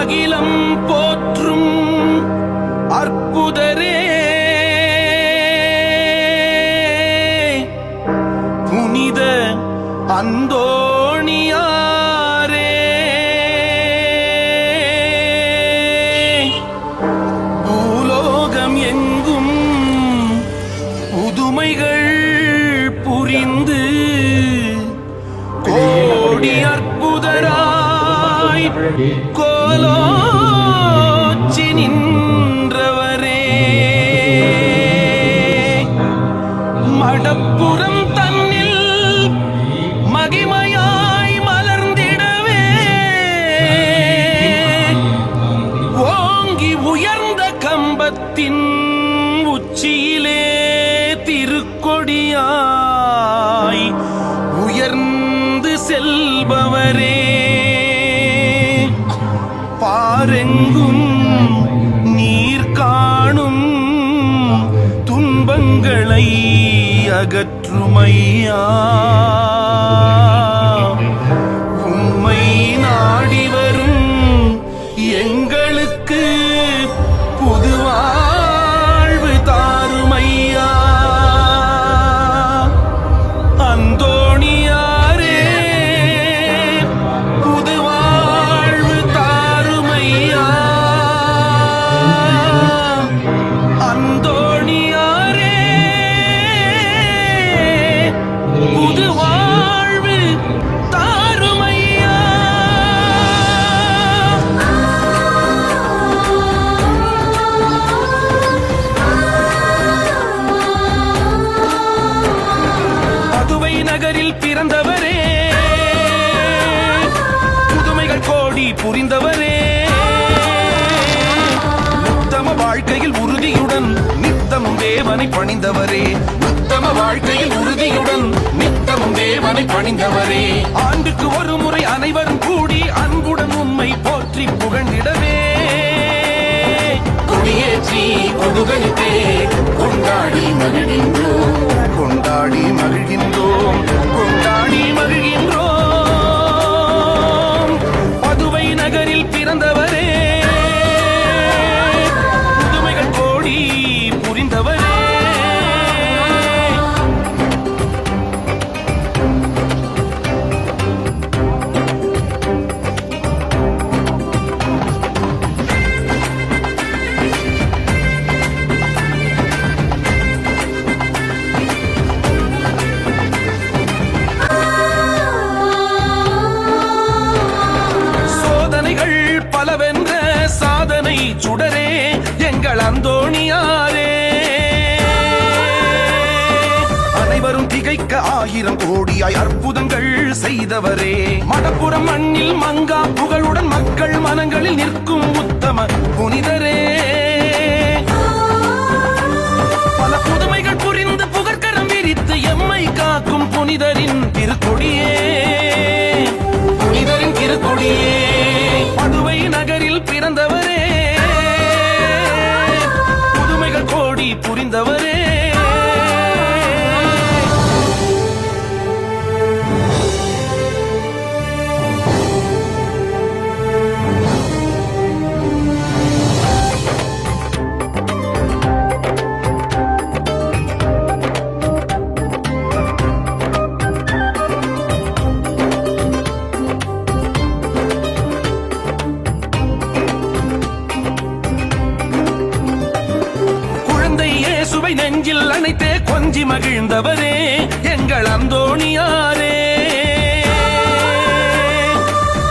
அகிலம் போற்றும் அற்புதரே, புனித அந்தோணியாரே, பூலோகம் எங்கும் புதுமைகள் புரிந்து கோடி அற்புதராய் கோலோச்சி நின்றவரே, மடப்புறம் தன்னில் மகிமையாய் மலர்ந்திடவே ஓங்கி உயர்ந்த கம்பத்தின் உச்சியிலே திருக்கொடியாய் உயர்ந்து செல்பவரே, பாரெங்கும் நீர் காணும் துன்பங்களை அகற்றுமையா, உம்மை நாடி வரும் எங்களுக்கு புது வாழ்வு தாருமையா. அந்தோணியாரே, புது வாழ்வு தாருமையா. அந்தோணியாரே, புது வாழ்வு தாருமையா. பதுவை நகரில் பிறந்தவரே, புதுமைகள் கோடி புரிந்தவரே, உத்தம வாழ்க்கையில் உறுதியுடன் நித்தமும் தேவனை பணிந்தவரே, உத்தம வாழ்க்கையில் உறுதியுடன் நித்தமும் தேவனை பணிந்தவரே, ஆண்டுக்கு ஒரு முறை அனைவரும் கூடி அன்புடன் உம்மை போற்றி புகழ்ந்திடவே கொடியேற்றி கொடுகளித்தே கொண்டாடி மகிழ்கின்றோம், கொண்டாடி மகிழ்கின்றோம், கொண்டாடி மகிழ்கின்றோம். பதுவை நகரில் பிறந்தவரே, புதுமைகள் கோடி புரிந்தவரே, சோதனைகள் பலவென்ற சாதனை சுடரே எங்கள் அந்தோணியாரே, அனைவரும் திகைக்க 1000 கோடியாய் அற்புதங்கள் செய்தவரே, மடப்புறம் மண்ணில் மங்கா புகழுடன் மக்கள் மனங்களில் நிற்கும் உத்தம புனிதரே, பல புதுமைகள் புரிந்து புகழ்கரம் விரித்து எம்மை காக்கும் புனிதரின் திருக்கொடியே, புனிதரின் திருக்கொடியே. பதுவை நகரில் பிறந்தவரே, புதுமைகள் கோடி புரிந்தவரே, இயேசுவை நெஞ்சில் அணைத்தே கொஞ்சி மகிழ்ந்தவரே எங்கள் அந்தோணியாரே,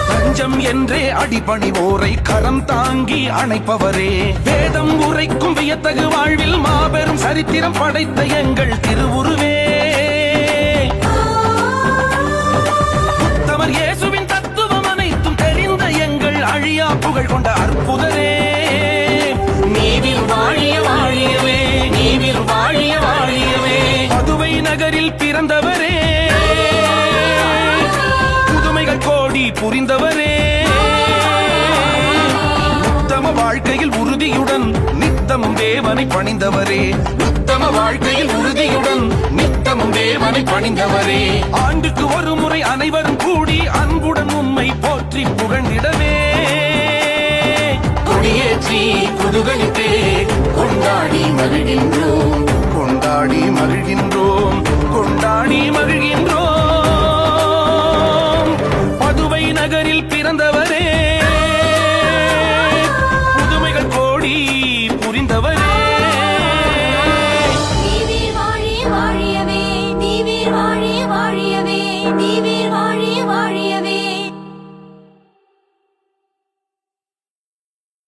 தஞ்சம் என்றே அடிபணிவோரை கரம் தாங்கி அணைப்பவரே, வேதம் உரைக்கும் வியத்தகு வாழ்வில் மாபெரும் சரித்திரம் படைத்த எங்கள் திருவுருவே, உத்தமர் இயேசுவின் தத்துவம் அனைத்தும் தெரிந்த எங்கள் அழியா புகழ் கொண்ட அற்புதரே, நீவில் வாழிய வாழியவே, நீவில் வாழிய வாழியவே. பதுவை நகரில் பிறந்தவரே, புதுமைகள் கோடி புரிந்தவரே, உத்தம வாழ்க்கையில் உறுதியுடன் நித்தமும் தேவனை பணிந்தவரே, உத்தம வாழ்க்கையில் உறுதியுடன் நித்தமும் தேவனை பணிந்தவரே, ஆண்டுக்கு ஒரு முறை அனைவரும் கூடி அன்புடன் உம்மை போற்றி புகழ்ந்திடவே பாடி குதுகலித்தே கொண்டாடி மகிழ்கின்றோம் கொண்டாடி மகிழ்கின்றோம் கொண்டாடி மகிழ்கின்றோம் பதுவை நகரில் பிறந்தவரே புதுமைகள் கோடி புரிந்தவரே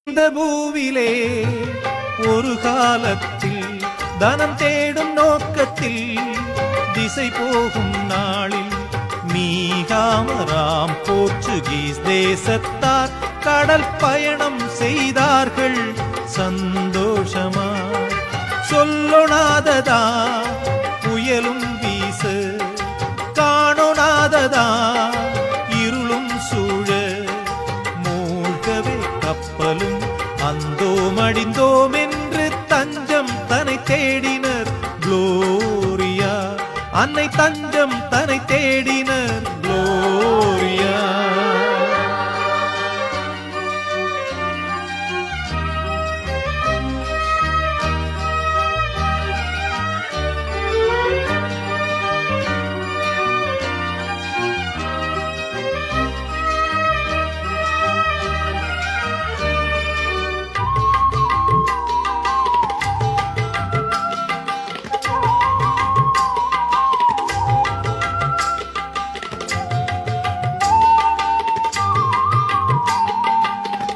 இந்த பூவிலே ஒரு காலத்தில் தனம் தேடும் நோக்கத்தில் திசை போகும் நாளில் மீகாமராம் போர்ச்சுகீஸ் தேசத்தார் கடல் பயணம் செய்தார்கள் சந்தோஷமா சொல்லொணாததா புயலும் வீச காணொணாததா இருளும் சூழ மூழ்கவே கப்பலும் அந்தோம் அடிந்தோம் என்று தஞ்சம் தன்னை தேடினர் குளோரியா அன்னை தஞ்சம் தன்னை தேடினர் குளோரியா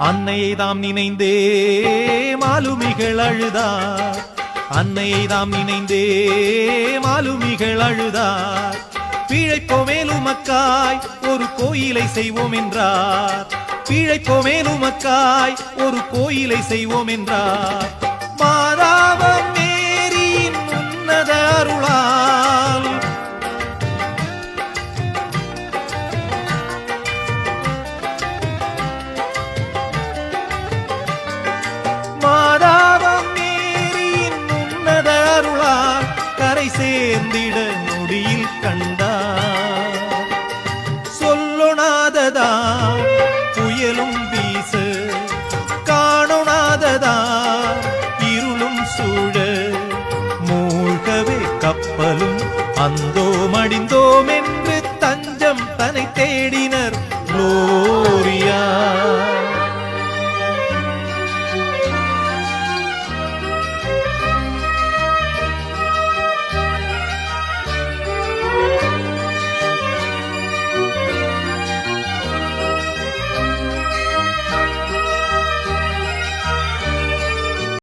அன்னையை தாம் நினைந்தே மாலுமிகள் அழுதார் அன்னையை தாம் நினைந்தே மாலுமிகள் அழுதார் பிழைப்போமேலுமக்காய் ஒரு கோயிலை செய்வோம் என்றார் பிழைப்போமேலுமக்காய் ஒரு கோயிலை செய்வோம் என்றார் மாதாவம் மேரியின் உன்னத அருளால் சேர்ந்திட நொடியில் கண்டார் சொல்லொணாததா புயலும் வீச காணொணாததா இருளும் சூழ மூழ்கவே கப்பலும் அந்தோம் அடிந்தோம் என்று தஞ்சம் தன்னை தேடின